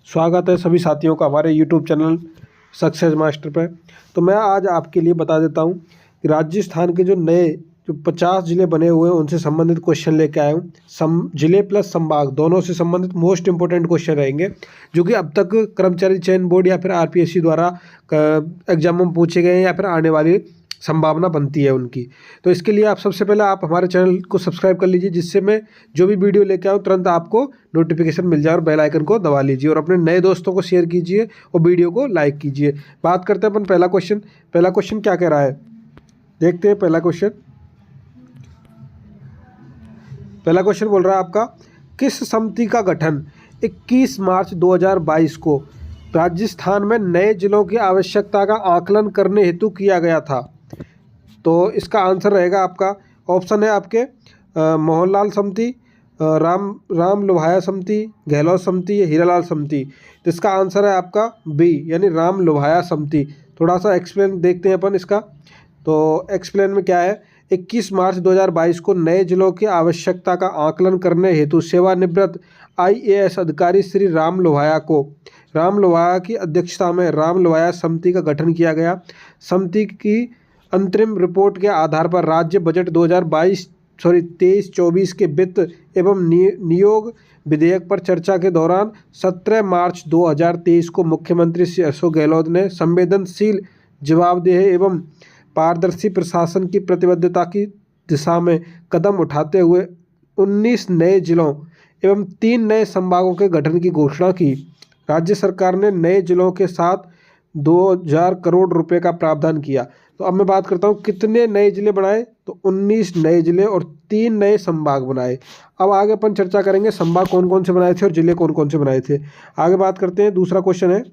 स्वागत है सभी साथियों का हमारे यूट्यूब चैनल सक्सेस मास्टर पे। तो मैं आज आपके लिए बता देता हूँ कि राजस्थान के जो 50 ज़िले बने हुए हैं उनसे संबंधित क्वेश्चन लेके आया हूँ। जिले प्लस संभाग दोनों से संबंधित मोस्ट इंपोर्टेंट क्वेश्चन रहेंगे जो कि अब तक कर्मचारी चयन बोर्ड या फिर आरपीएससी द्वारा एग्जामों में पूछे गए हैं या फिर आने वाली संभावना बनती है उनकी। तो इसके लिए आप सबसे पहले आप हमारे चैनल को सब्सक्राइब कर लीजिए, जिससे मैं जो भी वीडियो लेके आऊँ तुरंत आपको नोटिफिकेशन मिल जाए, और बेल आइकन को दबा लीजिए और अपने नए दोस्तों को शेयर कीजिए और वीडियो को लाइक कीजिए। बात करते हैं अपन पहला क्वेश्चन क्या कह रहा है, देखते हैं। पहला क्वेश्चन बोल रहा है आपका, किस समिति का गठन 21 मार्च 2022 को राजस्थान में नए जिलों की आवश्यकता का आकलन करने हेतु किया गया था? तो इसका आंसर रहेगा आपका, ऑप्शन है आपके मोहनलाल समिति, राम लोभाया समिति, गहलोत समिति या हीरालाल समिति। तो इसका आंसर है आपका बी, यानी राम लोभाया समिति। थोड़ा सा एक्सप्लेन देखते हैं अपन इसका। तो एक्सप्लेन में क्या है, 21 मार्च 2022 को नए जिलों की आवश्यकता का आकलन करने हेतु सेवानिवृत्त IAS अधिकारी श्री राम लोभाया की अध्यक्षता में राम लोभाया समिति का गठन किया गया। समिति की अंतरिम रिपोर्ट के आधार पर राज्य बजट 23-24 के वित्त एवं नियोग विधेयक पर चर्चा के दौरान 17 मार्च 2023 को मुख्यमंत्री श्री अशोक गहलोत ने संवेदनशील, जवाबदेह एवं पारदर्शी प्रशासन की प्रतिबद्धता की दिशा में कदम उठाते हुए 19 नए जिलों एवं 3 नए संभागों के गठन की घोषणा की। राज्य सरकार ने नए जिलों के साथ 2000 करोड़ रुपए का प्रावधान किया। तो अब मैं बात करता हूँ कितने नए जिले बनाए, तो 19 नए जिले और 3 नए संभाग बनाए। अब आगे अपन चर्चा करेंगे संभाग कौन कौन से बनाए थे और जिले कौन कौन से बनाए थे। आगे बात करते हैं। दूसरा क्वेश्चन है,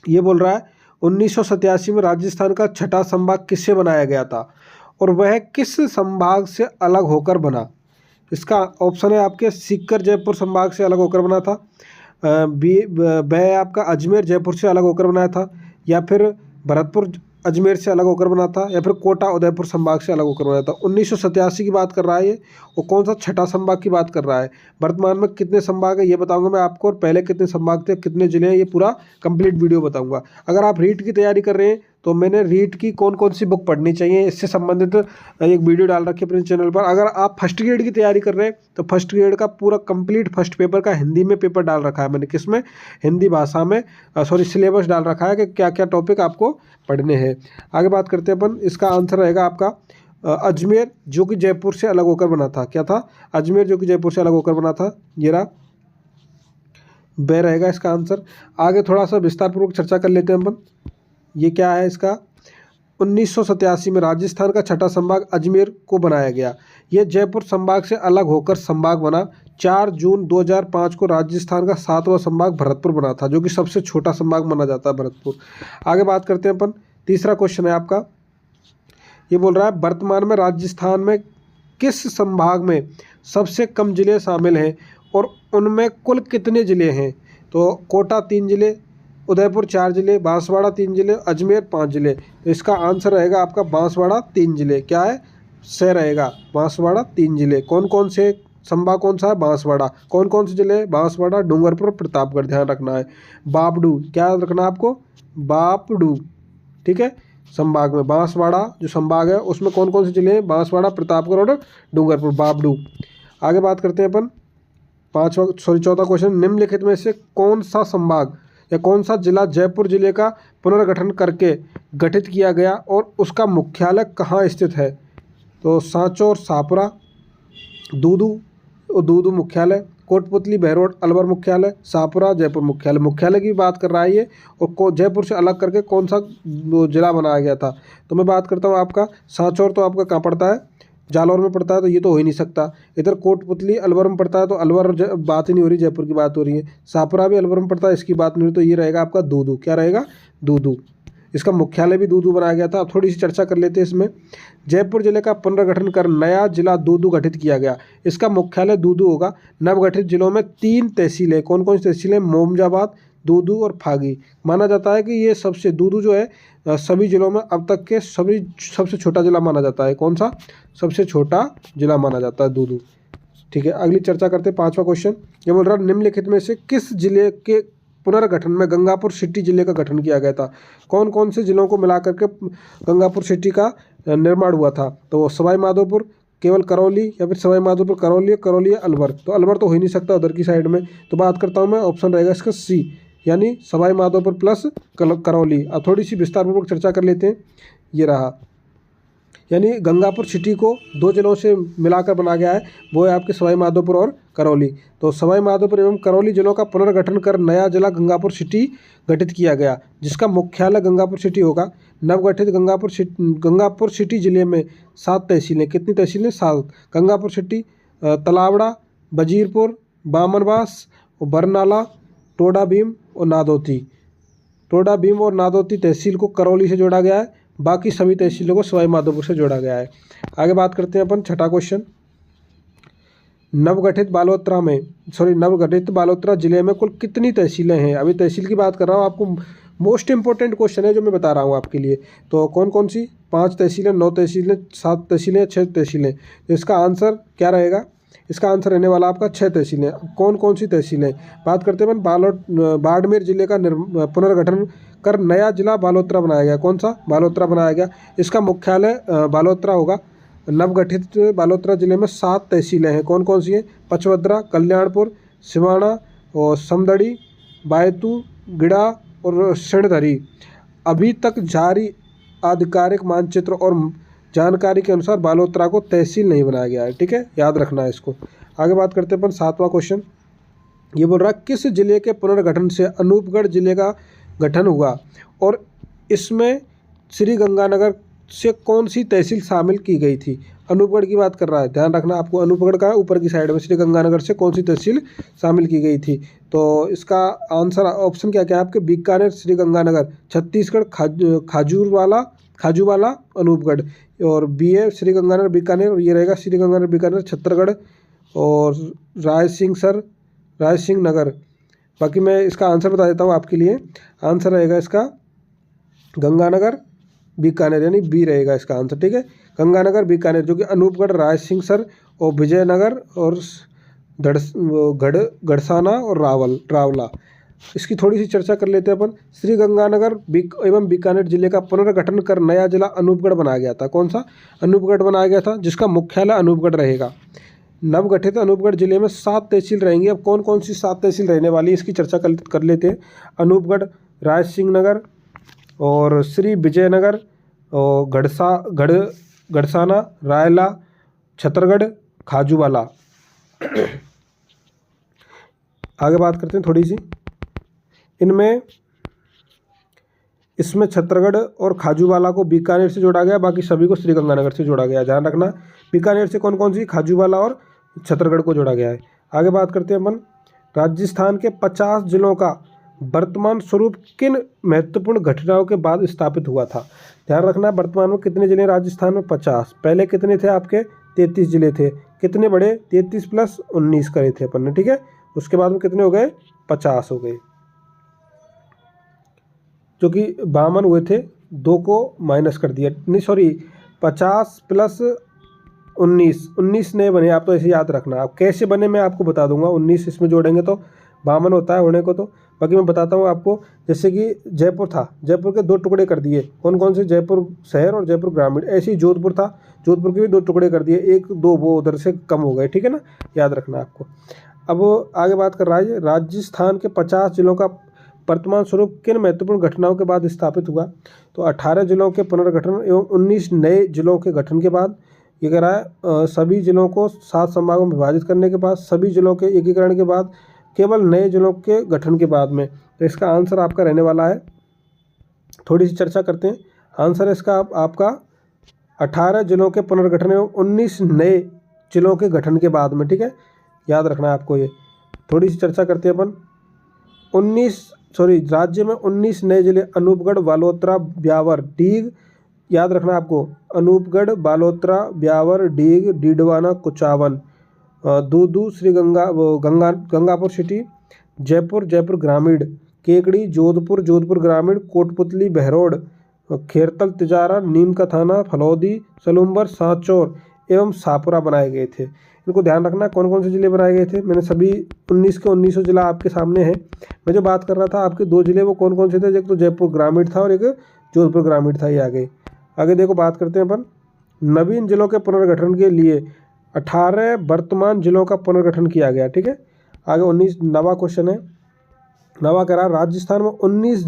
ये बोल रहा है 1987 में राजस्थान का छठा संभाग किससे बनाया गया था और वह किस संभाग से अलग होकर बना? इसका ऑप्शन है आपके सीकर जयपुर संभाग से अलग होकर बना था, वह आपका अजमेर जयपुर से अलग होकर बनाया था, या फिर भरतपुर अजमेर से अलग होकर बना था, या फिर कोटा उदयपुर संभाग से अलग होकर बना था। 1987 की बात कर रहा है ये, और कौन सा छठा संभाग की बात कर रहा है। वर्तमान में कितने संभाग है ये बताऊंगा मैं आपको, और पहले कितने संभाग थे, कितने जिले हैं, ये पूरा कंप्लीट वीडियो बताऊंगा। अगर आप रीट की तैयारी कर रहे हैं तो मैंने रीट की कौन कौन सी बुक पढ़नी चाहिए इससे संबंधित एक वीडियो डाल रखी है अपने चैनल पर। अगर आप फर्स्ट ग्रेड की तैयारी कर रहे हैं तो फर्स्ट ग्रेड का पूरा कंप्लीट फर्स्ट पेपर का हिंदी में पेपर डाल रखा है मैंने, किसमें, हिंदी भाषा में, सिलेबस डाल रखा है कि क्या क्या टॉपिक आपको पढ़ने हैं। आगे बात करते हैं अपन। इसका आंसर रहेगा आपका अजमेर, जो कि जयपुर से अलग होकर बना था। क्या था? अजमेर, जो कि जयपुर से अलग होकर बना था। ये रहा, बे रहेगा इसका आंसर। आगे थोड़ा सा विस्तारपूर्वक चर्चा कर लेते हैं अपन। ये क्या है इसका, 1987 में राजस्थान का छठा संभाग अजमेर को बनाया गया। यह जयपुर संभाग से अलग होकर संभाग बना। 4 जून 2005 को राजस्थान का 7वां संभाग भरतपुर बना था, जो कि सबसे छोटा संभाग माना जाता है भरतपुर। आगे बात करते हैं अपन। तीसरा क्वेश्चन है आपका, ये बोल रहा है वर्तमान में राजस्थान में किस संभाग में सबसे कम जिले शामिल हैं और उनमें कुल कितने जिले हैं? तो कोटा 3 जिले, उदयपुर 4 जिले, बांसवाड़ा 3 जिले, अजमेर 5 जिले। तो इसका आंसर रहेगा आपका बांसवाड़ा 3 जिले। क्या है? से रहेगा बांसवाड़ा 3 जिले। कौन कौन से संभाग कौन सा है? बांसवाड़ा। कौन कौन से जिले? बांसवाड़ा, डूंगरपुर, प्रतापगढ़। ध्यान रखना है। बापडू, क्या रखना है आपको? बापडू, ठीक है। संभाग में बांसवाड़ा जो संभाग है उसमें कौन कौन से जिले हैं? बांसवाड़ा, प्रतापगढ़ और डूंगरपुर, बापडू। आगे बात करते हैं अपन। चौथा क्वेश्चन, निम्नलिखित में से कौन सा संभाग या कौन सा जिला जयपुर जिले का पुनर्गठन करके गठित किया गया और उसका मुख्यालय कहाँ स्थित है? तो सांचौर और शाहपुरा, दूदू मुख्यालय, कोटपुतली बहरोड अलवर मुख्यालय, शाहपुरा जयपुर मुख्यालय। मुख्यालय की बात कर रहा है ये, और जयपुर से अलग करके कौन सा जिला बनाया गया था? तो मैं बात करता हूँ आपका सांचौर, तो आपका कहाँ पड़ता है? जालौर में पड़ता है, तो ये तो हो ही नहीं सकता। इधर कोटपुतली अलवर में पड़ता है, तो अलवर बात ही नहीं हो रही, जयपुर की बात हो रही है। शाहपुरा भी अलवर में पड़ता है, इसकी बात नहीं हो रही, तो ये रहेगा आपका दूदू। क्या रहेगा? दूदू। इसका मुख्यालय भी दूदू बनाया गया था। अब थोड़ी सी चर्चा कर लेते हैं इसमें। जयपुर जिले का पुनर्गठन कर नया जिला दूदू गठित किया गया। इसका मुख्यालय दूदू होगा। नवगठित जिलों में 3 तहसीलें, कौन कौन सी तहसीलें? मोमजाबाद, दूदू और फागी। माना जाता है कि ये सबसे, दूदू जो है सभी जिलों में अब तक के सबसे छोटा जिला माना जाता है। कौन सा? सबसे छोटा जिला माना जाता है दूदू। ठीक है, अगली चर्चा करते हैं। 5वां क्वेश्चन ये बोल रहा है, निम्नलिखित में से किस जिले के पुनर्गठन में गंगापुर सिटी जिले का गठन किया गया था। कौन कौन से जिलों को मिलाकर के गंगापुर सिटी का निर्माण हुआ था? तो सवाई माधोपुर, केवल करौली, या फिर सवाई माधोपुर करौली, करौली या अलवर। तो अलवर तो हो ही नहीं सकता उधर की साइड में, तो बात करता हूँ मैं, ऑप्शन रहेगा इसका सी, यानी सवाई माधोपुर प्लस करौली। अब थोड़ी सी विस्तारपूर्वक चर्चा कर लेते हैं। ये रहा, यानी गंगापुर सिटी को दो जिलों से मिलाकर बनाया गया है, वो है आपके सवाई माधोपुर और करौली। तो सवाई माधोपुर एवं करौली जिलों का पुनर्गठन कर नया जिला गंगापुर सिटी गठित किया गया, जिसका मुख्यालय गंगापुर सिटी होगा। नवगठित गंगापुर सिटी जिले में 7 तहसीलें, कितनी तहसीलें? 7। गंगापुर सिटी, तलावड़ा, वजीरपुर, बामनवास, बरनाला, टोडा भीम और नादौती। टोडा भीम और नादौती तहसील को करौली से जोड़ा गया है, बाकी सभी तहसीलों को सवाई माधोपुर से जोड़ा गया है। आगे बात करते हैं अपन, छठा क्वेश्चन। नवगठित बालोतरा जिले में कुल कितनी तहसीलें हैं? अभी तहसील की बात कर रहा हूँ, आपको मोस्ट इंपॉर्टेंट क्वेश्चन है जो मैं बता रहा हूँ आपके लिए। तो कौन कौन सी? 5 तहसीलें, 9 तहसीलें, 7 तहसीलें, 6 तहसीलें। तो इसका आंसर क्या रहेगा? इसका आंसर रहने वाला आपका 6 तहसीलें। कौन कौन सी तहसीलें? बात करते हैं बाड़मेर जिले का पुनर्गठन कर नया जिला बालोतरा बनाया गया। कौन सा? बालोतरा बनाया गया। इसका मुख्यालय बालोतरा होगा। नवगठित बालोतरा जिले में 7 तहसीलें हैं। कौन कौन सी हैं? पचवद्रा, कल्याणपुर, सिवाना और समदड़ी, बायतू, गिड़ा और सिणधरी। अभी तक जारी आधिकारिक मानचित्र और जानकारी के अनुसार बालोतरा को तहसील नहीं बनाया गया है। ठीक है, याद रखना है इसको। आगे बात करते हैं अपन, 7वां क्वेश्चन। ये बोल रहा है किस जिले के पुनर्गठन से अनूपगढ़ जिले का गठन हुआ और इसमें श्री गंगानगर से कौन सी तहसील शामिल की गई थी? अनूपगढ़ की बात कर रहा है, ध्यान रखना आपको। अनूपगढ़ का ऊपर की साइड में श्री गंगानगर से कौन सी तहसील शामिल की गई थी? तो इसका आंसर ऑप्शन क्या क्या है आपके? बीकानेर, श्री गंगानगर, छत्तीसगढ़, खाजूवाला, अनूपगढ़, और बी है श्री गंगानगर बीकानेर, और ये रहेगा श्री गंगानगर बीकानेर छत्तीसगढ़ और राय सिंह नगर। बाकी मैं इसका आंसर बता देता हूँ आपके लिए। आंसर रहेगा इसका गंगानगर बीकानेर, यानी बी रहेगा इसका आंसर। ठीक है, गंगानगर बीकानेर, जो कि अनूपगढ़, रायसिंहसर और विजयनगर और गढ़साना और रावला। इसकी थोड़ी सी चर्चा कर लेते हैं अपन। श्री गंगानगर एवं बीकानेर जिले का पुनर्गठन कर नया जिला अनूपगढ़ बनाया गया था। कौन सा? अनूपगढ़ बनाया गया था, जिसका मुख्यालय अनूपगढ़ रहेगा। नवगठित अनूपगढ़ जिले में 7 तहसील रहेंगी। अब कौन कौन सी 7 तहसील रहने वाली है इसकी चर्चा कर लेते हैं। अनूपगढ़, राय सिंह नगर और श्री विजयनगर और गढ़साना, रायला, छत्तीसगढ़, खाजूवाला। आगे बात करते हैं थोड़ी सी। इसमें छत्तीसगढ़ और खाजूवाला को बीकानेर से जोड़ा गया, बाकी सभी को श्री गंगानगर से जोड़ा गया। ध्यान रखना, बीकानेर से कौन कौन सी? खाजूवाला और छत्तीसगढ़ को जोड़ा गया है। आगे बात करते हैं अपन, राजस्थान के 50 जिलों का वर्तमान स्वरूप किन महत्वपूर्ण घटनाओं के बाद स्थापित हुआ था? ध्यान रखना, वर्तमान में कितने जिले राजस्थान में? 50। पहले कितने थे आपके? 33 जिले थे। कितने बढ़े? 33 प्लस 19 करे थे अपन ने। ठीक है, उसके बाद में कितने हो गए? 50 हो गए, जो कि 52 हुए थे, 2 को माइनस कर दिया। नहीं सॉरी, 50 प्लस 19 नए बने। आप तो ऐसे याद रखना, आप कैसे बने मैं आपको बता दूंगा। 19 इसमें जोड़ेंगे तो 52 होता है होने को। तो बाकी मैं बताता हूँ आपको। जैसे कि जयपुर था, जयपुर के 2 टुकड़े कर दिए। कौन कौन से? जयपुर शहर और जयपुर ग्रामीण। ऐसे ही जोधपुर था, जोधपुर के भी 2 टुकड़े कर दिए। 1-2 वो उधर से कम हो गए। ठीक है ना, याद रखना आपको। अब आगे बात कर रहा है, राजस्थान के 50 जिलों का वर्तमान स्वरूप किन महत्वपूर्ण घटनाओं के बाद स्थापित हुआ? तो 18 जिलों के पुनर्गठन एवं 19 नए जिलों के गठन के बाद। ये कह रहा है सभी जिलों को 7 संभागों में विभाजित करने के बाद, सभी जिलों के एकीकरण के बाद, केवल नए जिलों के गठन के बाद में। तो इसका आंसर आपका रहने वाला है, थोड़ी सी चर्चा करते हैं। आंसर है इसका आपका 18 जिलों के पुनर्गठन एवं 19 नए जिलों के गठन के बाद में। ठीक है, याद रखना है आपको। ये थोड़ी सी चर्चा करते हैं अपन। राज्य में 19 नए जिले अनूपगढ़, बालोतरा, ब्यावर, डीग। याद रखना आपको, अनूपगढ़, बालोतरा, ब्यावर, डीग, डीडवाना, कुचावन, दूदू, श्री गंगापुर सिटी, जयपुर, जयपुर ग्रामीण, केकड़ी, जोधपुर ग्रामीण, कोटपुतली, बहरोड, खेरतल, तिजारा, नीम का थाना, फलौदी, सलूम्बर, सांचौर एवं सापुरा बनाए गए थे। इनको ध्यान रखना कौन कौन से ज़िले बनाए गए थे। मैंने सभी 19 के 19 ज़िला आपके सामने है। मैं जो बात कर रहा था आपके 2 ज़िले वो कौन कौन से थे, एक तो जयपुर ग्रामीण था और एक जोधपुर ग्रामीण था। ये आगे देखो बात करते हैं अपन नवीन जिलों के पुनर्गठन के लिए 18 वर्तमान जिलों का पुनर्गठन किया गया। ठीक है, आगे 19 नवा क्वेश्चन है। नवा कह रहा राजस्थान में 19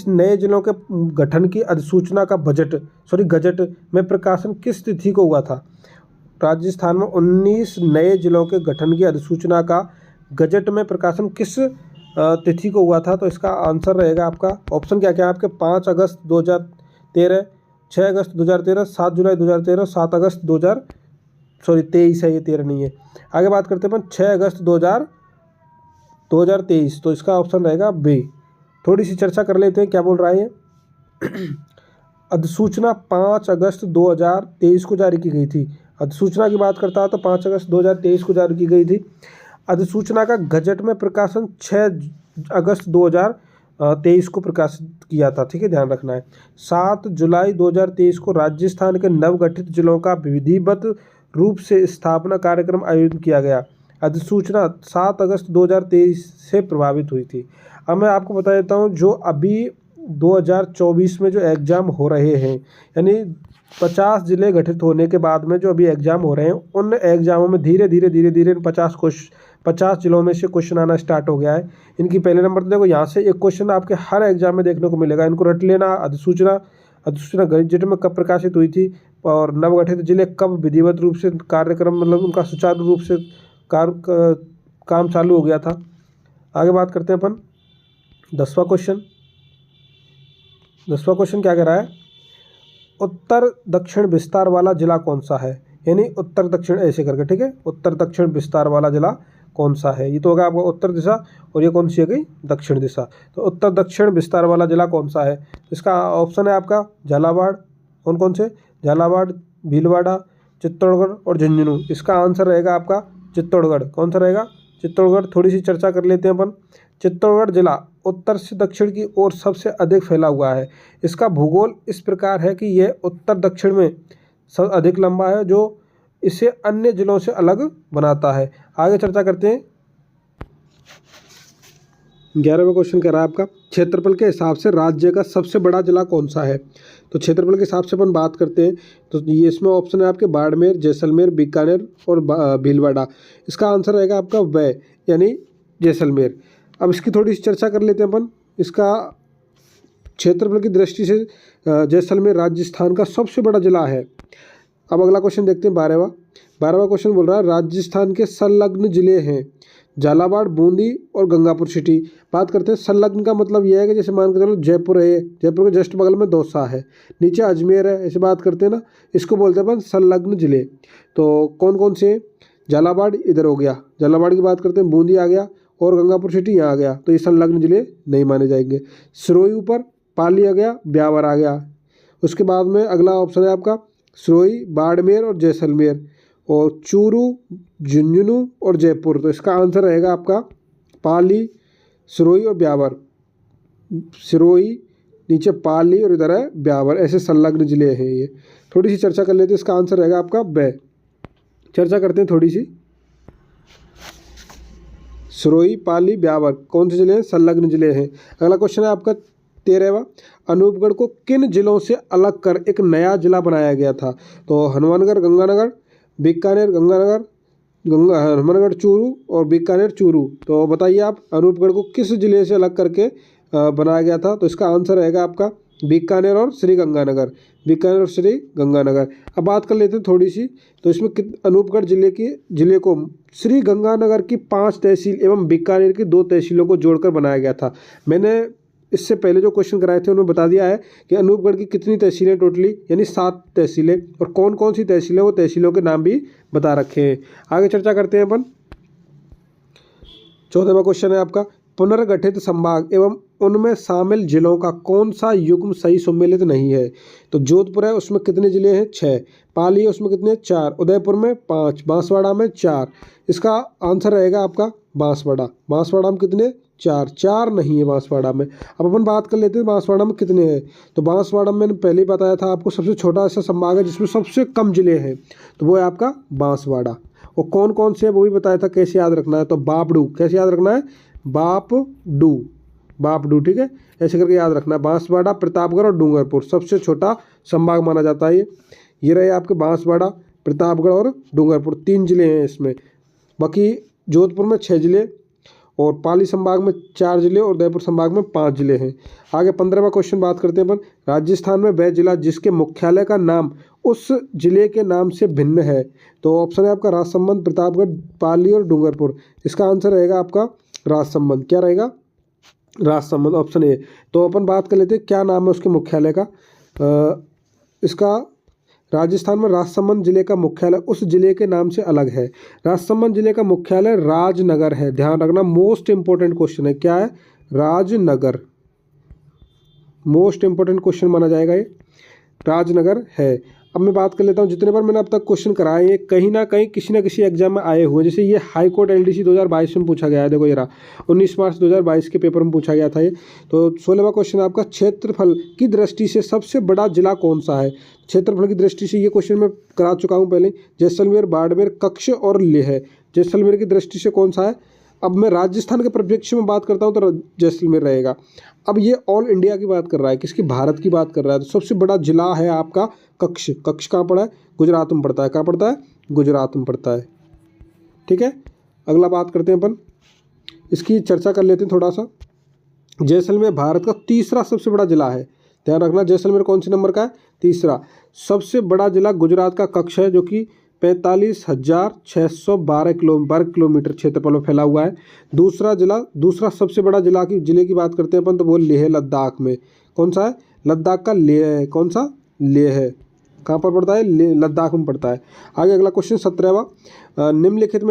नए जिलों के गठन की अधिसूचना का गजट में प्रकाशन किस तिथि को हुआ था। राजस्थान में 19 नए जिलों के गठन की अधिसूचना का गजट में प्रकाशन किस तिथि को हुआ था। तो इसका आंसर रहेगा आपका ऑप्शन क्या क्या है आपके 5 अगस्त 2013, 6 अगस्त 2013, 7 जुलाई 2013, 7 अगस्त 23 है, ये 13 नहीं है। आगे बात करते हैं अपन 6 अगस्त 2023, तो इसका ऑप्शन रहेगा बी। थोड़ी सी चर्चा कर लेते हैं क्या बोल रहा है ये। अधिसूचना 5 अगस्त 2023 को जारी की गई थी। अधिसूचना की बात करता है तो 5 अगस्त 2023 को जारी की गई थी। अधिसूचना का गजट में प्रकाशन 6 अगस्त 2023 को प्रकाशित किया था। ठीक है, ध्यान रखना है। 7 जुलाई 2023 को राजस्थान के नवगठित जिलों का विधिवत रूप से स्थापना कार्यक्रम आयोजित किया गया। अधिसूचना 7 अगस्त 2023 से प्रभावित हुई थी। अब मैं आपको बता देता हूँ जो अभी 2024 में जो एग्ज़ाम हो रहे हैं, यानी 50 ज़िले गठित होने के बाद में जो अभी एग्ज़ाम हो रहे हैं, उन एग्ज़ामों में धीरे धीरे 50 जिलों में से क्वेश्चन आना स्टार्ट हो गया है। इनकी पहले नंबर तो देखो यहाँ से एक क्वेश्चन आपके हर एग्जाम में देखने को मिलेगा, इनको रट लेना। अधिसूचना गजट में कब प्रकाशित हुई थी और नवगठित जिले कब विधिवत रूप से कार्यक्रम मतलब उनका सुचारू रूप से काम चालू हो गया था। आगे बात करते हैं अपन 10वां क्वेश्चन क्या कह रहा है, उत्तर दक्षिण विस्तार वाला जिला कौन सा है। यानी उत्तर दक्षिण ऐसे करके, ठीक है, उत्तर दक्षिण विस्तार वाला जिला कौन सा है। ये तो होगा आपका उत्तर दिशा और ये कौन सी है गई दक्षिण दिशा। तो उत्तर दक्षिण विस्तार वाला जिला कौन सा है, इसका ऑप्शन है आपका झालावाड़। कौन से, झालावाड़, भीलवाड़ा, चित्तौड़गढ़ और झुंझुनू। इसका आंसर रहेगा आपका चित्तौड़गढ़। कौन सा रहेगा, चित्तौड़गढ़। थोड़ी सी चर्चा कर लेते हैं अपन। चित्तौड़गढ़ जिला उत्तर से दक्षिण की ओर सबसे अधिक फैला हुआ है। इसका भूगोल इस प्रकार है कि यह उत्तर दक्षिण में सब अधिक लंबा है, जो इसे अन्य जिलों से अलग बनाता है। आगे चर्चा करते हैं। 11वां क्वेश्चन कह रहा है आपका क्षेत्रफल के हिसाब से राज्य का सबसे बड़ा जिला कौन सा है। तो क्षेत्रफल के हिसाब से अपन बात करते हैं तो ये इसमें ऑप्शन है आपके बाड़मेर, जैसलमेर, बीकानेर और भीलवाड़ा। इसका आंसर रहेगा आपका वह यानी जैसलमेर। अब इसकी थोड़ी सी चर्चा कर लेते हैं अपन। इसका क्षेत्रफल की दृष्टि से जैसलमेर राजस्थान का सबसे बड़ा जिला है। अब अगला क्वेश्चन देखते हैं 12वां क्वेश्चन बोल रहा है राजस्थान के संलग्न जिले हैं झालावाड़, बूंदी और गंगापुर सिटी। बात करते हैं संलग्न का मतलब यह है कि जैसे मान के चलो जयपुर है, जयपुर के जस्ट बगल में दौसा है, नीचे अजमेर है, ऐसे बात करते हैं ना, इसको बोलते हैं अपन संलग्न जिले। तो कौन कौन से, झालावाड़ इधर हो गया, झालावाड़ की बात करते हैं, बूंदी आ गया और गंगापुर सिटी यहाँ आ गया, तो ये संलग्न जिले नहीं माने जाएंगे। सिरोही ऊपर, पाली आ गया, ब्यावर आ गया। उसके बाद में अगला ऑप्शन है आपका सिरोही, बाड़मेर और जैसलमेर और चूरू, झुंझुनू और जयपुर। तो इसका आंसर रहेगा आपका पाली, सिरोही और ब्यावर। सिरोही, नीचे पाली और इधर है ब्यावर, ऐसे संलग्न जिले हैं ये। थोड़ी सी चर्चा कर लेते हैं, इसका आंसर रहेगा आपका ब। चर्चा करते हैं थोड़ी सी। सिरोही, पाली, ब्यावर कौन से जिले हैं, संलग्न जिले हैं। अगला क्वेश्चन है आपका 13वां अनूपगढ़ को किन जिलों से अलग कर एक नया जिला बनाया गया था। तो हनुमानगढ़, गंगानगर, बीकानेर, हनुमानगढ़ चूरू और बीकानेर चूरू। तो बताइए आप अनूपगढ़ को किस जिले से अलग करके बनाया गया था। तो इसका आंसर रहेगा आपका बीकानेर और श्री गंगानगर। बीकानेर और श्री गंगानगर। अब बात कर लेते हैं थोड़ी सी, तो इसमें अनूपगढ़ जिले को श्री गंगानगर की 5 तहसील एवं बीकानेर की 2 तहसीलों को जोड़कर बनाया गया था। मैंने इससे पहले जो क्वेश्चन कराए थे उन्होंने बता दिया है कि अनूपगढ़ की कितनी तहसीलें टोटली, यानी 7 तहसीलें, और कौन कौन सी तहसीलें, वो तहसीलों के नाम भी बता रखे हैं। आगे चर्चा करते हैं अपन। 14वां क्वेश्चन है आपका पुनर्गठित संभाग एवं उनमें शामिल जिलों का कौन सा युग्म सही सम्मिलित नहीं है। तो जोधपुर है, उसमें कितने जिले हैं, 6। पाली है, उसमें कितने, 4। उदयपुर में 5। बांसवाड़ा में 4। इसका आंसर रहेगा आपका बांसवाड़ा। बांसवाड़ा में कितने, 4, 4 नहीं है बांसवाड़ा में। अब अपन बात कर लेते हैं बांसवाड़ा में कितने हैं। तो बांसवाड़ा में मैंने पहले ही बताया था आपको, सबसे छोटा ऐसा संभाग है जिसमें सबसे कम जिले हैं, तो वो है आपका बांसवाड़ा। और कौन कौन से है वो भी बताया था, कैसे याद रखना है। तो बापडू, कैसे याद रखना है, बापडू, बापडू, ठीक है, ऐसे करके याद रखना है। बांसवाड़ा, प्रतापगढ़ और डूंगरपुर सबसे छोटा संभाग माना जाता है ये रहे आपके बांसवाड़ा, प्रतापगढ़ और डूंगरपुर, 3 जिले हैं इसमें। बाकी जोधपुर में 6 जिले, और पाली संभाग में 4 जिले, और उदयपुर संभाग में 5 जिले हैं। आगे 15वां क्वेश्चन बात करते हैं अपन। राजस्थान में वह जिला जिसके मुख्यालय का नाम उस जिले के नाम से भिन्न है। तो ऑप्शन है आपका राजसमंद, प्रतापगढ़, पाली और डूंगरपुर। इसका आंसर रहेगा आपका राजसमंद। क्या रहेगा, राजसमंद, ऑप्शन ए। तो अपन बात कर लेते हैं क्या नाम है उसके मुख्यालय का। इसका राजस्थान में राजसमंद जिले का मुख्यालय उस जिले के नाम से अलग है। राजसमंद जिले का मुख्यालय राजनगर है, ध्यान रखना, मोस्ट इंपॉर्टेंट क्वेश्चन है। क्या है, राजनगर, मोस्ट इंपॉर्टेंट क्वेश्चन माना जाएगा ये, राजनगर है। अब मैं बात कर लेता हूँ, जितने बार मैंने अब तक क्वेश्चन कराए हैं कहीं ना कहीं किसी ना किसी एग्जाम में आए हुए हैं। जैसे ये हाई कोर्ट एलडीसी 2022 में पूछा गया है, देखो ये रहा 19 मार्च 2022 के पेपर में पूछा गया था ये। तो 16वां क्वेश्चन आपका, क्षेत्रफल की दृष्टि से सबसे बड़ा जिला कौन सा है। क्षेत्रफल की दृष्टि से ये क्वेश्चन मैं करा चुका हूँ पहले, जैसलमेर, बाड़मेर, कच्छ और लेह। जैसलमेर की दृष्टि से कौन सा है। अब मैं राजस्थान के परिप्रेक्ष्य में बात करता हूँ तो जैसलमेर रहेगा। अब ये ऑल इंडिया की बात कर रहा है, किसकी, भारत की बात कर रहा है। तो सबसे बड़ा जिला है आपका कच्छ। कच्छ कहाँ पड़ा है, गुजरात में पड़ता है। कहाँ पड़ता है, गुजरात में पड़ता है, ठीक है। अगला बात करते हैं अपन, इसकी चर्चा कर लेते हैं थोड़ा सा। जैसलमेर भारत का तीसरा सबसे बड़ा जिला है, ध्यान रखना। जैसलमेर कौन से नंबर का है, तीसरा। सबसे बड़ा जिला गुजरात का कच्छ है, जो कि 45,612 वर्ग किलोमीटर क्षेत्रफल में फैला हुआ है। दूसरा सबसे बड़ा जिले की बात करते हैं अपन, तो वो लेह लद्दाख में। कौन सा है, लद्दाख का लेह है। कौन सा, लेह है। कहाँ पर पड़ता है, लद्दाख में पड़ता है। आगे अगला क्वेश्चन 17वां, निम्नलिखित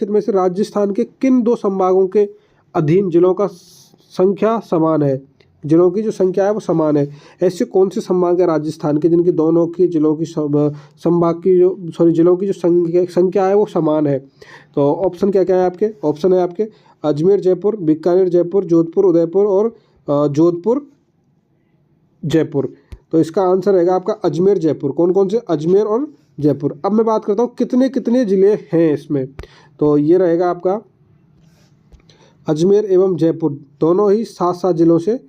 में से राजस्थान के किन 2 संभागों के अधीन जिलों का संख्या समान है। जिलों की जो संख्या है वो समान है। ऐसे कौन से संभाग है राजस्थान के जिनकी दोनों की जिलों की जिलों की जो संख्या है वो समान है। तो ऑप्शन क्या क्या है आपके, ऑप्शन है आपके अजमेर जयपुर, बीकानेर जयपुर, जोधपुर उदयपुर और जोधपुर जयपुर। तो इसका आंसर रहेगा आपका अजमेर जयपुर। कौन कौन से, अजमेर और जयपुर। अब मैं बात करता हूँ कितने कितने जिले हैं इसमें। तो ये रहेगा आपका अजमेर एवं जयपुर दोनों ही 7-7 जिलों से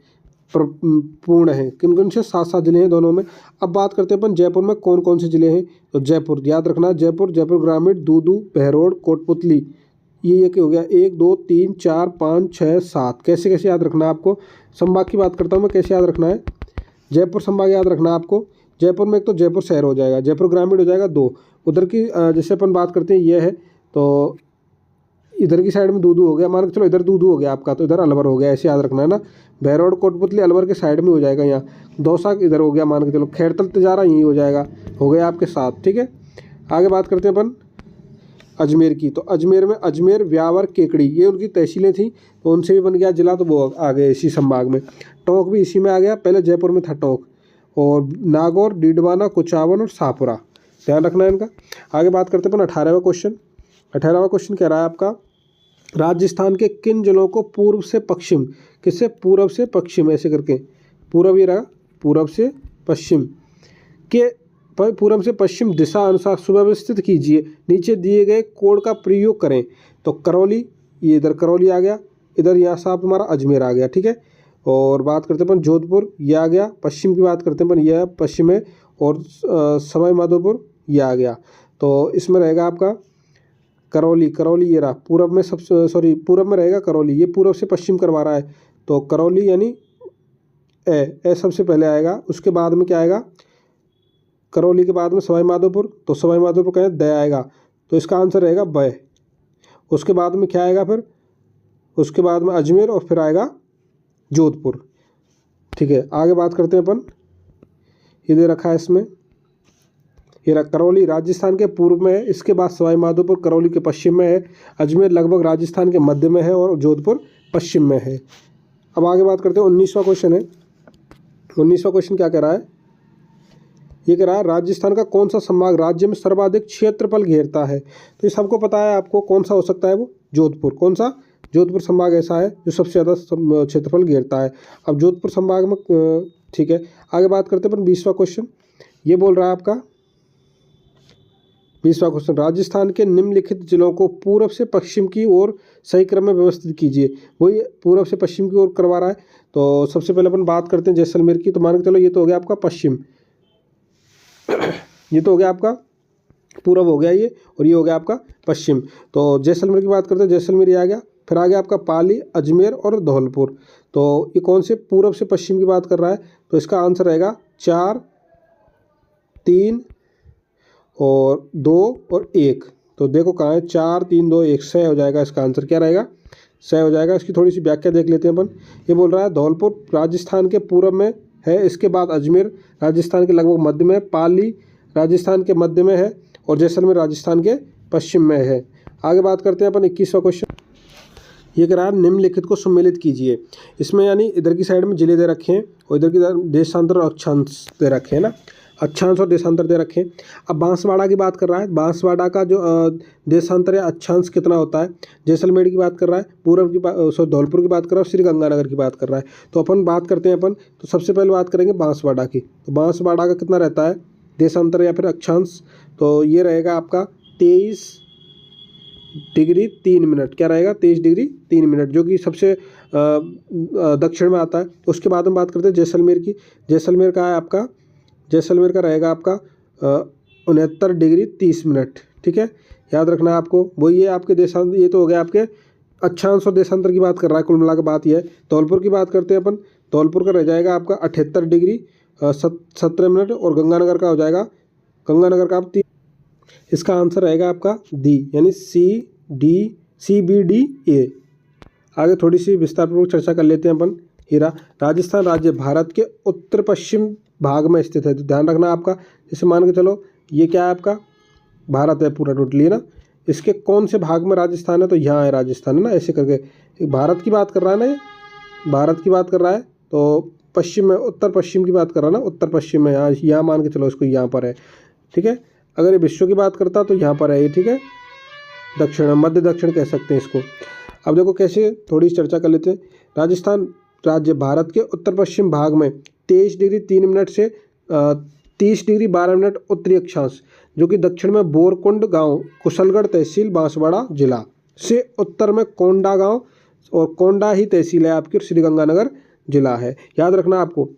पूर्ण है। किन किन से, 7-7 जिले हैं दोनों में। अब बात करते हैं अपन जयपुर में कौन कौन से जिले हैं। तो जयपुर, याद रखना, जयपुर ग्रामीण, दूदू, बहरोड, कोटपुतली, ये क्या हो गया, 1 2 3 4 5 6 7। कैसे कैसे याद रखना है आपको। संभाग की बात करता हूँ मैं, कैसे याद रखना है। जयपुर संभाग याद रखना है आपको। जयपुर में एक तो जयपुर शहर हो जाएगा, जयपुर ग्रामीण हो जाएगा 2। उधर की जैसे अपन बात करते हैं ये है, तो इधर की साइड में दूदू हो गया, मान के चलो इधर दूदू हो गया आपका, तो इधर अलवर हो गया, ऐसे याद रखना है ना। बहरोड कोटपुतली अलवर के साइड में हो जाएगा, यहाँ दौसा इधर हो गया, मान के चलो खैरतल तिजारा यही हो जाएगा, हो गया आपके 7, ठीक है। आगे बात करते हैं अपन अजमेर की। तो अजमेर में अजमेर, व्यावर, केकड़ी ये उनकी तहसीलें थी, तो उनसे भी बन गया जिला, तो वो आ गए इसी संभाग में। टोंक भी इसी में आ गया, पहले जयपुर में था टोंक। और नागौर, डीडवाना, कुचावन और शाहपुरा, ध्यान रखना है इनका। आगे बात करते हैं अपन 18वां क्वेश्चन। 18वां क्वेश्चन कह रहा है आपका, राजस्थान के किन जिलों को पूर्व से पश्चिम, किससे, पूर्व से पश्चिम, ऐसे करके पूर्व ही रहा, पूर्व से पश्चिम के पूर्व से पश्चिम दिशा अनुसार सुव्यवस्थित कीजिए, नीचे दिए गए कोड का प्रयोग करें। तो करौली, ये इधर करौली आ गया, इधर यहाँ साहब तुम्हारा अजमेर आ गया, ठीक है। और बात करते हैं अपन जोधपुर, ये आ गया। पश्चिम की बात करते हैं अपन, यह पश्चिम है। और सवाई माधोपुर ये आ गया। तो इसमें रहेगा आपका करौली ये रहा, पूर्व में पूर्व में रहेगा करौली, ये पूर्व से पश्चिम करवा रहा है। तो करौली यानी ए सबसे पहले आएगा, उसके बाद में क्या आएगा, करौली के बाद में सवाई माधोपुर, तो सवाई माधोपुर का द आएगा, तो इसका आंसर रहेगा ब। उसके बाद में क्या आएगा, फिर उसके बाद में अजमेर और फिर आएगा जोधपुर, ठीक है। आगे बात करते हैं अपन, ये दे रखा है इसमें, ये रहा करौली राजस्थान के पूर्व में है, इसके बाद सवाई माधोपुर करौली के पश्चिम में है, अजमेर लगभग राजस्थान के मध्य में है और जोधपुर पश्चिम में है। अब आगे बात करते हैं 19वां क्वेश्चन है। 19वां क्वेश्चन क्या कह रहा है, ये कह रहा है राजस्थान का कौन सा संभाग राज्य में सर्वाधिक क्षेत्रफल घेरता है। तो ये सबको पता है आपको, कौन सा हो सकता है वो, जोधपुर। कौन सा, जोधपुर संभाग ऐसा है जो सबसे ज़्यादा क्षेत्रफल घेरता है। अब जोधपुर संभाग में ठीक है, आगे बात करते हैं अपन 20वां क्वेश्चन। ये बोल रहा है आपका 20वां क्वेश्चन, राजस्थान के निम्नलिखित जिलों को पूर्व से पश्चिम की ओर सही क्रम में व्यवस्थित कीजिए। वही पूर्व से पश्चिम की ओर करवा रहा है। तो सबसे पहले अपन बात करते हैं जैसलमेर की। तो मान के चलो ये तो हो गया आपका पश्चिम, ये तो हो गया आपका पूर्व हो गया ये, और ये हो गया आपका पश्चिम। तो जैसलमेर की बात करते हैं, जैसलमेर ये आ गया। फिर आ गया आपका पाली, अजमेर और धौलपुर। तो ये कौन से पूर्व से पश्चिम की बात कर रहा है? तो इसका आंसर रहेगा 4, 3 और 2 और 1। तो देखो कहाँ है, 4, 3, 2, 1, 6 हो जाएगा। इसका आंसर क्या रहेगा? 6 हो जाएगा। इसकी थोड़ी सी व्याख्या देख लेते हैं अपन। ये बोल रहा है धौलपुर राजस्थान के पूर्व में है, इसके बाद अजमेर राजस्थान के लगभग मध्य में, पाली राजस्थान के मध्य में है, और जैसलमेर राजस्थान के पश्चिम में है। आगे बात करते हैं अपन 21वां क्वेश्चन। ये कह रहा है निम्नलिखित को सम्मिलित कीजिए। इसमें यानी इधर की साइड में जिले दे रखे हैं और इधर की देशांतर और अक्षांश दे रखे हैं ना, अक्षांश और देशांतर दे रखे हैं। अब बांसवाड़ा की बात कर रहा है, बांसवाड़ा का जो देशांतर या अक्षांश कितना होता है। जैसलमेर की बात कर रहा है, पूर्व की धौलपुर की बात कर रहा है, श्री गंगानगर की बात कर रहा है। तो अपन बात करते हैं अपन, तो सबसे पहले बात करेंगे बांसवाड़ा की। तो बांसवाड़ा का कितना रहता है देशांतर या फिर अक्षांश? तो ये रहेगा आपका 23 डिग्री 3 मिनट। क्या रहेगा? 23 डिग्री 3 मिनट, जो कि सबसे दक्षिण में आता है। उसके बाद हम बात करते हैं जैसलमेर की। जैसलमेर का है आपका, जैसलमेर का रहेगा आपका 69 डिग्री 30 मिनट। ठीक है, याद रखना है आपको। वही है आपके देशांतर, ये तो हो गया आपके अक्षांश और देशांतर की बात कर रहा है। कुल मिला के बात यह है। धौलपुर की बात करते हैं अपन, धौलपुर का रह जाएगा आपका 78 डिग्री 17 मिनट, और गंगानगर का हो जाएगा, गंगानगर का आप इसका आंसर रहेगा आपका डी, यानी CBDA। आगे थोड़ी सी विस्तारपूर्वक चर्चा कर लेते हैं अपन। हीरा, राजस्थान राज्य भारत के उत्तर पश्चिम भाग में स्थित है। तो ध्यान रखना आपका, जैसे मान के चलो ये क्या है आपका भारत है पूरा टोटली, है ना। इसके कौन से भाग में राजस्थान है? तो यहाँ है राजस्थान, है ना। ऐसे करके भारत की बात कर रहा है ना, ये भारत की बात कर रहा है। तो पश्चिम में, उत्तर पश्चिम की बात कर रहा है ना, उत्तर पश्चिम में यहाँ मान के चलो इसको यहाँ पर है। ठीक है, अगर ये विश्व की बात करता तो यहाँ पर है ये। ठीक है, दक्षिण, मध्य दक्षिण कह सकते हैं इसको। अब देखो कैसे, थोड़ी चर्चा कर लेते हैं। राजस्थान राज्य भारत के उत्तर पश्चिम भाग में 23 डिग्री 3 मिनट से 30 डिग्री 12 मिनट उत्तरी अक्षांश, जो कि दक्षिण में बोरकुंड गांव, कुशलगढ़ तहसील, बांसवाड़ा जिला से उत्तर में कोंडा गांव, और कोंडा ही तहसील है आपकी, और श्रीगंगानगर जिला है। याद रखना आपको,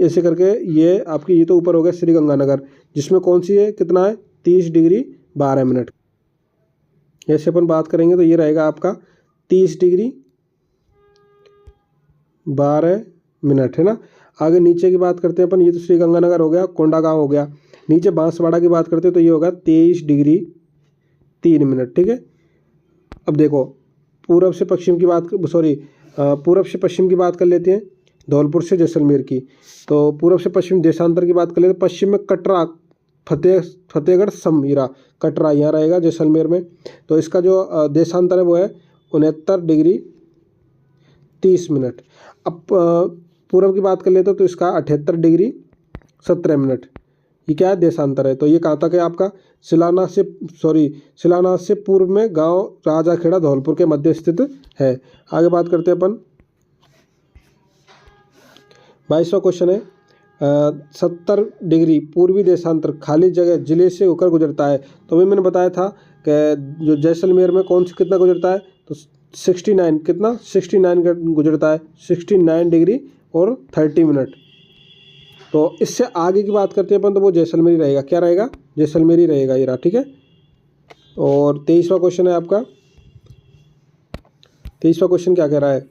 ऐसे करके ये आपकी, ये तो ऊपर हो गया श्रीगंगानगर, जिसमें कौन सी है, कितना है 30 डिग्री 12 मिनट। ऐसे अपन बात करेंगे तो ये रहेगा आपका 30 डिग्री 12 मिनट, है ना। आगे नीचे की बात करते हैं अपन, ये तो श्रीगंगानगर हो गया, कोंडा गांव हो गया। नीचे बांसवाड़ा की बात करते हैं तो ये होगा 23 डिग्री 3 मिनट। ठीक है, अब देखो पूर्व से पश्चिम की बात, पूर्व से पश्चिम की बात कर लेते हैं, धौलपुर से जैसलमेर की। तो पूर्व से पश्चिम देशांतर की बात कर लेते हैं, पश्चिम में कटरा, फतेहगढ़ समीरा, कटरा यहाँ रहेगा जैसलमेर में। तो इसका जो देशांतर है वो है 69 डिग्री 30 मिनट। अब पूर्व की बात कर लेते तो इसका 78 डिग्री 17 मिनट। ये क्या है, देशांतर है। तो ये कहाँ तक है आपका, शिलान्यास से पूर्व में गांव राजाखेड़ा धौलपुर के मध्य स्थित है। आगे बात करते हैं अपन, 22वां क्वेश्चन है, 70 डिग्री पूर्वी देशांतर खाली जगह जिले से होकर गुजरता है। तो अभी मैंने बताया था कि जो जैसलमेर में कौन सी कितना गुजरता है, तो 69 कितना 69 गुजरता है, 69 डिग्री और 30 मिनट। तो इससे आगे की बात करते हैं अपन, तो वो जैसलमेर ही रहेगा। क्या रहेगा, जैसलमेर ही रहेगा ये रहा। ठीक है, और 23वां क्वेश्चन है आपका, 23वां क्वेश्चन क्या कह रहा है,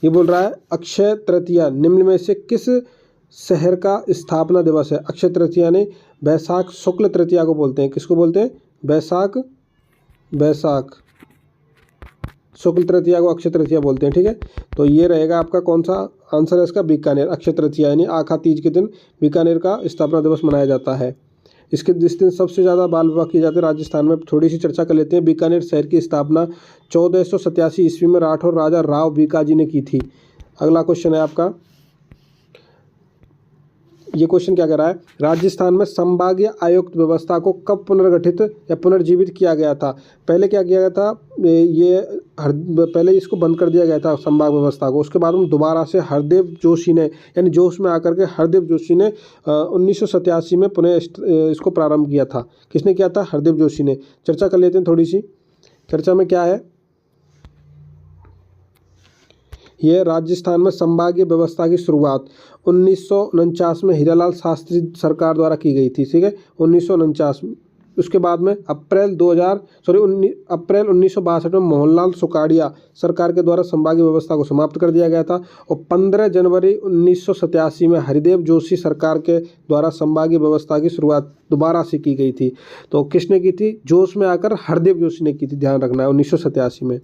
ये बोल रहा है अक्षय तृतीया निम्न में से किस शहर का स्थापना दिवस है। अक्षय तृतीया ने बैसाख शुक्ल तृतीया को बोलते हैं। किसको बोलते हैं, बैसाख शुक्ल तृतीया को अक्षय तृतीया बोलते हैं। ठीक है, तो ये रहेगा आपका कौन सा आंसर है इसका, बीकानेर। अक्षय तृतीया यानी आखा तीज के दिन बीकानेर का स्थापना दिवस मनाया जाता है। इसके जिस दिन सबसे ज़्यादा बाल विवाह किए जाते हैं राजस्थान में, थोड़ी सी चर्चा कर लेते हैं। बीकानेर शहर की स्थापना 1487 ईस्वी में राठौर राजा राव बीकाजी ने की थी। अगला क्वेश्चन है आपका, ये क्वेश्चन क्या कह रहा है, राजस्थान में संभागीय आयुक्त व्यवस्था को कब पुनर्गठित या पुनर्जीवित किया गया था। पहले क्या किया गया था, पहले इसको बंद कर दिया गया था संभाग व्यवस्था को। उसके बाद में दोबारा से हरदेव जोशी ने, यानी जोश में आकर के हरदेव जोशी ने 1987 में पुनः इसको प्रारंभ किया था। किसने किया था, हरदेव जोशी ने। चर्चा कर लेते हैं थोड़ी सी। चर्चा में क्या है, यह राजस्थान में संभागीय व्यवस्था की शुरुआत 1949 में हीरालाल शास्त्री सरकार द्वारा की गई थी। ठीक है, 1949। उसके बाद में अप्रैल 1962 में मोहनलाल सुखाड़िया सरकार के द्वारा संभागीय व्यवस्था को समाप्त कर दिया गया था। और 15 जनवरी 1987 में हरदेव जोशी सरकार के द्वारा संभागीय व्यवस्था की शुरुआत दोबारा से की गई थी। तो किसने की थी, जोश में आकर हरदेव जोशी ने की थी, ध्यान रखना है, 1987 में।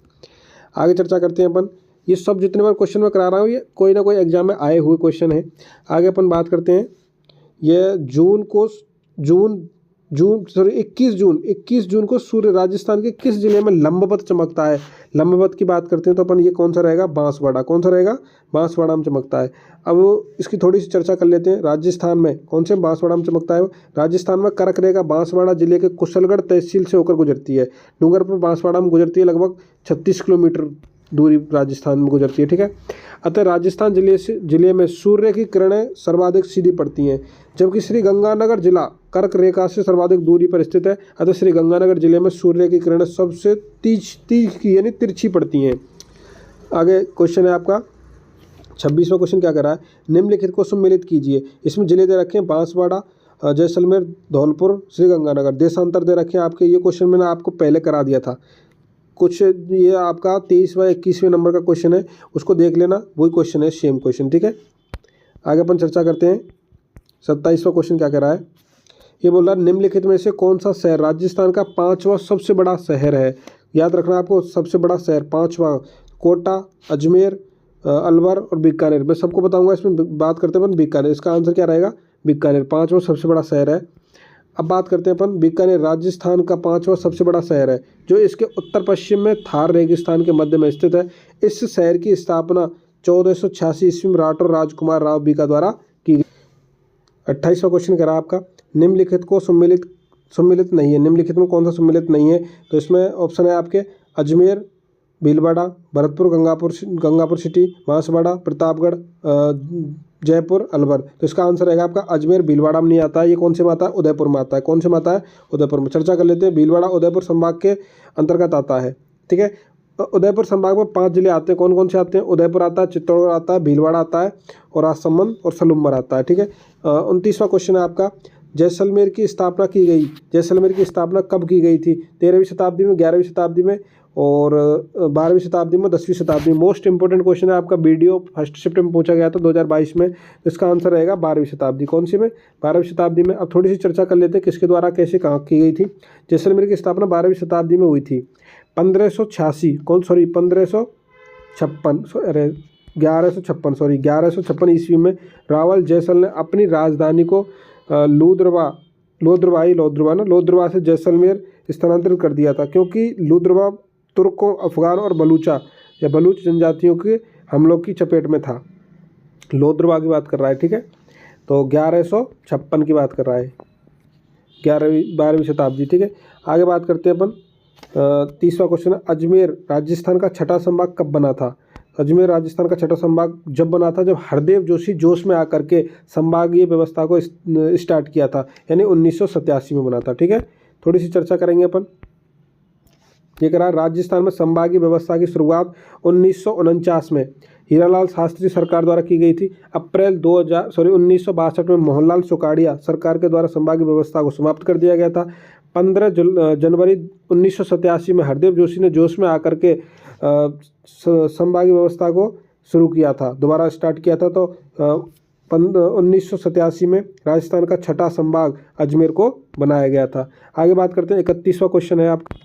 आगे चर्चा करते हैं अपन। ये सब जितने बार क्वेश्चन मैं करा रहा हूँ ये कोई ना कोई एग्जाम में आए हुए क्वेश्चन है। आगे अपन बात करते हैं। ये 21 जून को सूर्य राजस्थान के किस जिले में लंबवत चमकता है। लंबवत की बात करते हैं तो अपन ये कौन सा रहेगा, बांसवाड़ा। कौन सा रहेगा, बांसवाड़ा में चमकता है। अब इसकी थोड़ी सी चर्चा कर लेते हैं। राजस्थान में कौन से बांसवाड़ा में चमकता है वो, राजस्थान में कर्क रेखा बांसवाड़ा जिले के कुशलगढ़ तहसील से होकर गुजरती है। डूंगरपुर बांसवाड़ा में गुजरती है, लगभग 36 किलोमीटर दूरी राजस्थान में गुजरती है। ठीक है, अतः राजस्थान जिले में सूर्य की किरणें सर्वाधिक सीधी पड़ती हैं, जबकि श्री गंगानगर जिला कर्क रेखा से सर्वाधिक दूरी पर स्थित है। अतः श्री गंगानगर जिले में सूर्य की किरणें सबसे तीखी यानी तिरछी पड़ती हैं। आगे क्वेश्चन है आपका 26वां क्वेश्चन क्या कर रहा है, निम्नलिखित को सम्मिलित कीजिए। इसमें जिले दे रखे हैं बांसवाड़ा, जैसलमेर, धौलपुर, श्री गंगानगर। देशांतर दे रखे हैं आपके। ये क्वेश्चन मैंने आपको पहले करा दिया था कुछ। ये आपका 23वां 21वें नंबर का क्वेश्चन है, उसको देख लेना, वही क्वेश्चन है, सेम क्वेश्चन। ठीक है, आगे अपन चर्चा करते हैं। 27वां क्वेश्चन क्या कह रहा है, ये बोल रहा है निम्नलिखित में से कौन सा शहर राजस्थान का 5वां सबसे बड़ा शहर है। याद रखना आपको, सबसे बड़ा शहर 5वां, कोटा, अजमेर, अलवर और बीकानेर। मैं सबको बताऊंगा, इसमें बात करते हैं अपन बीकानेर। इसका आंसर क्या रहेगा, बीकानेर 5वां सबसे बड़ा शहर है। अब बात करते हैं अपन, बीकानेर राजस्थान का 5वां सबसे बड़ा शहर है, जो इसके उत्तर पश्चिम में थार रेगिस्तान के मध्य में स्थित है। इस शहर की स्थापना 1486 ईस्वी में राठौर राजकुमार राव बीका द्वारा की गई। 28वां क्वेश्चन करा आपका, निम्नलिखित को सम्मिलित नहीं है। निम्नलिखित में कौन सा सम्मिलित नहीं है, तो इसमें ऑप्शन है आपके अजमेर, भीलवाड़ा, भरतपुर, गंगापुर सिटी, बांसवाड़ा, प्रतापगढ़, जयपुर, अलवर। तो इसका आंसर रहेगा आपका अजमेर। भीलवाड़ा में नहीं आता है। ये कौन से में आता है, उदयपुर में आता है। कौन से में आता है, उदयपुर में। चर्चा कर लेते हैं। भीलवाड़ा उदयपुर संभाग के अंतर्गत आता है। ठीक है, उदयपुर संभाग में 5 जिले आते हैं। कौन कौन से आते हैं, उदयपुर आता है, चित्तौड़गढ़ आता है, भीलवाड़ा आता है और राजसमंद और सलूम्बर आता है। ठीक है, 29वां क्वेश्चन है आपका, जैसलमेर की स्थापना की गई। जैसलमेर की स्थापना कब की गई थी, 13वीं शताब्दी में, 11वीं शताब्दी में और 12वीं शताब्दी में, 10वीं शताब्दी में। मोस्ट इंपोर्टेंट क्वेश्चन है आपका, वीडियो 1 शिफ्ट में पूछा गया था 2022 में। इसका आंसर रहेगा 12वीं शताब्दी। कौन सी में, 12वीं शताब्दी में। अब थोड़ी सी चर्चा कर लेते हैं किसके द्वारा कैसे कहाँ की गई थी। जैसलमेर की स्थापना 12वीं शताब्दी में हुई थी। 1156 ईस्वी में रावल जैसल ने अपनी राजधानी को लोद्रवा से जैसलमेर स्थानांतरित कर दिया था, क्योंकि लोद्रवा तुर्कों, अफगान और बलूच जनजातियों के हमलों की चपेट में था। लोद्रवा की बात कर रहा है। ठीक है, तो 1156 की बात कर रहा है, 12वीं शताब्दी। ठीक है, आगे बात करते हैं अपन। 30वां क्वेश्चन है, अजमेर राजस्थान का छठा संभाग कब बना था। अजमेर राजस्थान का छठा संभाग जब बना था जब हरदेव जोशी जोश में आकर के संभागीय व्यवस्था को स्टार्ट किया था, यानी 1987 में बना था। ठीक है, थोड़ी सी चर्चा करेंगे अपन। ये करा, राजस्थान में संभागीय व्यवस्था की शुरुआत 1949 में हीरालाल शास्त्री सरकार द्वारा की गई थी। अप्रैल 1962 में मोहनलाल सुखाड़िया सरकार के द्वारा संभागीय व्यवस्था को समाप्त कर दिया गया था। 15 जनवरी 1987 में हरदेव जोशी ने जोश में आकर के संभागीय व्यवस्था को शुरू किया था, दोबारा स्टार्ट किया था। तो 1987 में राजस्थान का छठा संभाग अजमेर को बनाया गया था। आगे बात करते हैं। 31वां क्वेश्चन है आपका,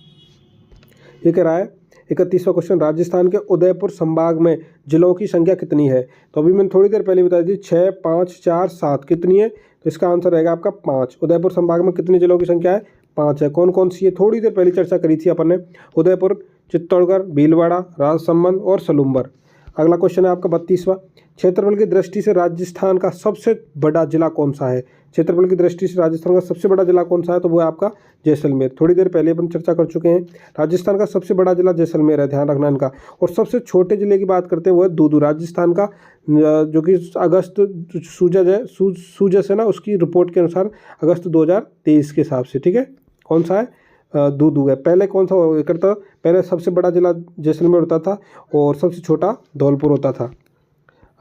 ये कह रहा है 31वां क्वेश्चन, राजस्थान के उदयपुर संभाग में जिलों की संख्या कितनी है। तो अभी मैंने थोड़ी देर पहले बता दी 6, 5, 4, 7 कितनी है, तो इसका आंसर रहेगा आपका 5। उदयपुर संभाग में कितने जिलों की संख्या है, 5 है। कौन कौन सी है, थोड़ी देर पहले चर्चा करी थी अपन ने, उदयपुर, चित्तौड़गढ़, भीलवाड़ा, राजसमंद और सलूम्बर। अगला क्वेश्चन है आपका 32वां, क्षेत्रफल की दृष्टि से राजस्थान का सबसे बड़ा जिला कौन सा है? क्षेत्रफल की दृष्टि से राजस्थान का सबसे बड़ा जिला कौन सा है? तो वो है आपका जैसलमेर। थोड़ी देर पहले अपन चर्चा कर चुके हैं, राजस्थान का सबसे बड़ा जिला जैसलमेर है, ध्यान रखना इनका। और सबसे छोटे जिले की बात करते हैं वो है दूदू, राजस्थान का, जो कि अगस्त सूजस है ना, उसकी रिपोर्ट के अनुसार अगस्त 2023 के हिसाब से, ठीक है, कौन सा है? दूदू है। पहले कौन सा हुआ करता? पहले सबसे बड़ा जिला जैसलमेर होता था और सबसे छोटा धौलपुर होता था।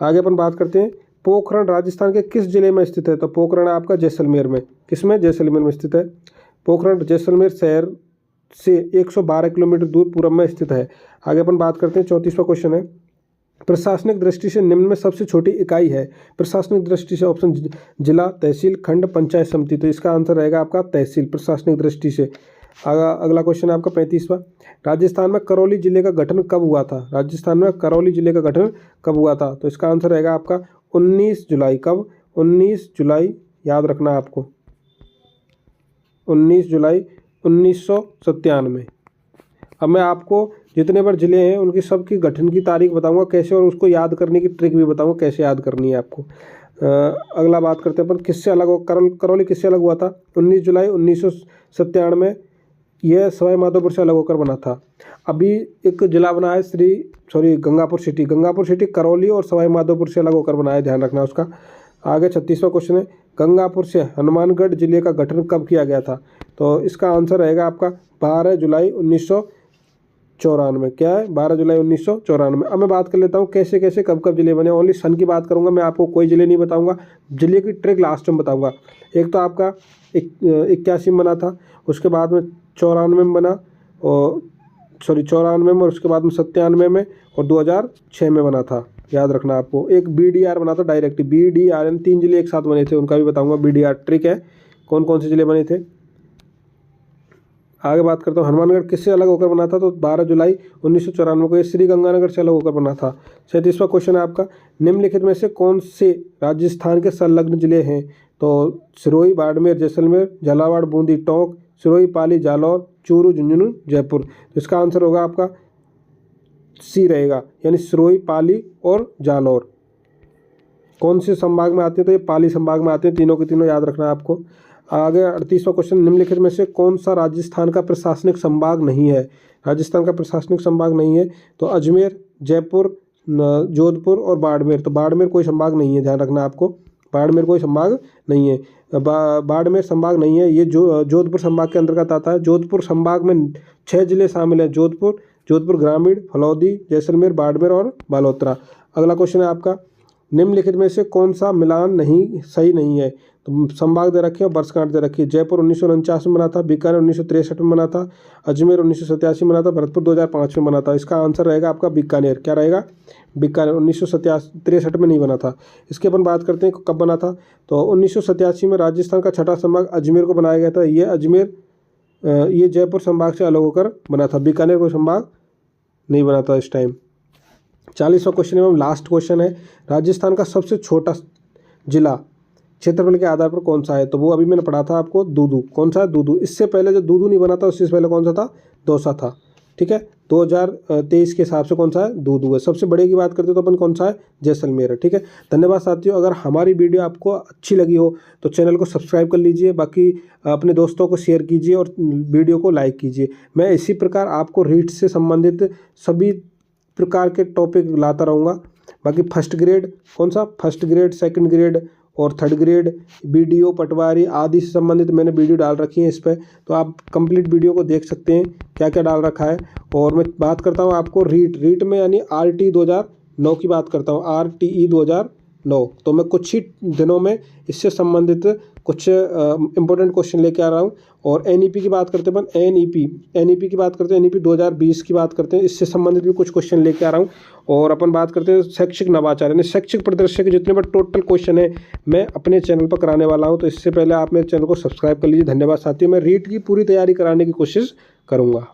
आगे अपन बात करते हैं, पोखरण राजस्थान के किस जिले में स्थित है? तो पोखरण आपका जैसलमेर में, किसमें? जैसलमेर में स्थित है। पोखरण जैसलमेर शहर से 112 किलोमीटर दूर पूर्व में स्थित है। आगे अपन बात करते हैं, 34वां क्वेश्चन है, प्रशासनिक दृष्टि से निम्न में सबसे छोटी इकाई है? प्रशासनिक दृष्टि से ऑप्शन जिला, तहसील, खंड, पंचायत समिति। तो इसका आंसर रहेगा आपका तहसील, प्रशासनिक दृष्टि से। अगला क्वेश्चन है आपका 35वां, राजस्थान में करौली जिले का गठन कब हुआ था? राजस्थान में करौली जिले का गठन कब हुआ था? तो इसका आंसर रहेगा आपका 19 जुलाई। कब? 19 जुलाई, याद रखना आपको, 19 जुलाई 1997। अब मैं आपको जितने बार जिले हैं उनकी सबकी गठन की तारीख बताऊंगा कैसे, और उसको याद करने की ट्रिक भी बताऊंगा कैसे याद करनी है आपको। अगला बात करते हैं अपन किससे अलग हो, करौली किससे अलग हुआ था? 19 जुलाई 1997 में यह सवाई माधोपुर से अलग होकर बना था। अभी एक जिला बना है गंगापुर सिटी करौली और सवाई माधोपुर से अलग होकर बना है, ध्यान रखना उसका। आगे 36वां क्वेश्चन है, गंगापुर से हनुमानगढ़ जिले का गठन कब किया गया था? तो इसका आंसर रहेगा आपका 12 जुलाई 1994। क्या है? 12 जुलाई 1994। अब मैं बात कर लेता हूँ कैसे कैसे कब कब जिले बने। ओनली सन की बात करूँगा मैं, आपको कोई जिले नहीं बताऊँगा, जिले की ट्रिक लास्ट में बताऊँगा। एक तो आपका 81 में बना था, उसके बाद में 94 में बना, और 94 में, और उसके बाद में 97 में, और 2006 में बना था, याद रखना आपको। एक BDR बना था, डायरेक्ट BDR, 3 जिले एक साथ बने थे, उनका भी बताऊँगा। BDR ट्रिक है, कौन कौन से जिले बने थे। आगे बात करता हूँ, हनुमानगढ़ किससे अलग होकर बना था? तो 12 जुलाई 1994 को ये श्री गंगानगर से अलग होकर बना था। 37वां क्वेश्चन है आपका, निम्नलिखित में से कौन से राजस्थान के संलग्न जिले हैं? तो सिरोही, बाड़मेर, जैसलमेर, झालावाड़, बूंदी, टोंक, सिरोही, पाली, जालौर, चूरू, झुंझुनू, जयपुर। तो इसका आंसर होगा आपका सी रहेगा, यानी सिरोही, पाली और जालौर। कौन से संभाग में आते हैं? तो ये पाली संभाग में आते हैं, तीनों के तीनों, याद रखना है आपको। आगे 38वां क्वेश्चन, निम्नलिखित में से कौन सा राजस्थान का प्रशासनिक संभाग नहीं है? राजस्थान का प्रशासनिक संभाग नहीं है तो अजमेर, जयपुर, जोधपुर और बाड़मेर। तो बाड़मेर कोई संभाग नहीं है, ध्यान रखना आपको, बाड़मेर कोई संभाग नहीं है। बाड़मेर संभाग नहीं है, ये जोधपुर संभाग के अंतर्गत आता है। जोधपुर संभाग में 6 जिले शामिल हैं, जोधपुर ग्रामीण, फलौदी, जैसलमेर, बाड़मेर और बालोतरा। अगला क्वेश्चन है आपका, निम्नलिखित में से कौन सा मिलान सही नहीं है? तो संभाग दे रखे हैं, वर्षगांठ दे रखी है। जयपुर 1949 में बना था, बीकानेर 1963 में बना था, अजमेर 1987 में बना था, भरतपुर 2005 में बना था। इसका आंसर रहेगा आपका बीकानेर। क्या रहेगा? बीकानेर। 1963 में नहीं बना था। इसकी अपन बात करते हैं कब बना था। तो 1987 में राजस्थान का छठा संभाग अजमेर को बनाया गया था। ये जयपुर संभाग से अलग होकर बना था, बीकानेर कोई संभाग नहीं बना था इस टाइम। 40वां क्वेश्चन एवं लास्ट क्वेश्चन है, राजस्थान का सबसे छोटा जिला क्षेत्रफल के आधार पर कौन सा है? तो वो अभी मैंने पढ़ा था आपको, दूदू। कौन सा है? दूदू। इससे पहले जो दूदू नहीं बना था उससे पहले कौन सा था? दौसा था, ठीक है। 2023 के हिसाब से कौन सा है? दूदू है। सबसे बड़े की बात करते तो अपन कौन सा है? जैसलमेर है, ठीक है। धन्यवाद साथियों, अगर हमारी वीडियो आपको अच्छी लगी हो तो चैनल को सब्सक्राइब कर लीजिए, बाकी अपने दोस्तों को शेयर कीजिए और वीडियो को लाइक कीजिए। मैं इसी प्रकार आपको रीट से संबंधित सभी प्रकार के टॉपिक लाता रहूँगा। बाकी फर्स्ट ग्रेड, कौन सा? फर्स्ट ग्रेड, सेकंड ग्रेड और थर्ड ग्रेड, BDO, पटवारी आदि से संबंधित मैंने वीडियो डाल रखी है इस पर, तो आप कंप्लीट वीडियो को देख सकते हैं क्या क्या डाल रखा है। और मैं बात करता हूँ आपको रीट में, यानी RT 2009 की बात करता हूँ, RTE 2009। तो मैं कुछ ही दिनों में इससे संबंधित कुछ इंपॉर्टेंट क्वेश्चन लेके आ रहा हूँ। और NEP की बात करते हैं अपन, NEP की बात करते हैं, NEP 2020 की बात करते हैं, इससे संबंधित भी कुछ क्वेश्चन लेके आ रहा हूँ। और अपन बात करते हैं शैक्षिक नवाचार, यानी शैक्षिक परिदृश्य के जितने भी टोटल क्वेश्चन है मैं अपने चैनल पर कराने वाला हूँ। तो इससे पहले आप मेरे चैनल को सब्सक्राइब कर लीजिए। धन्यवाद साथियों, मैं रीट की पूरी तैयारी कराने की कोशिश करूँगा।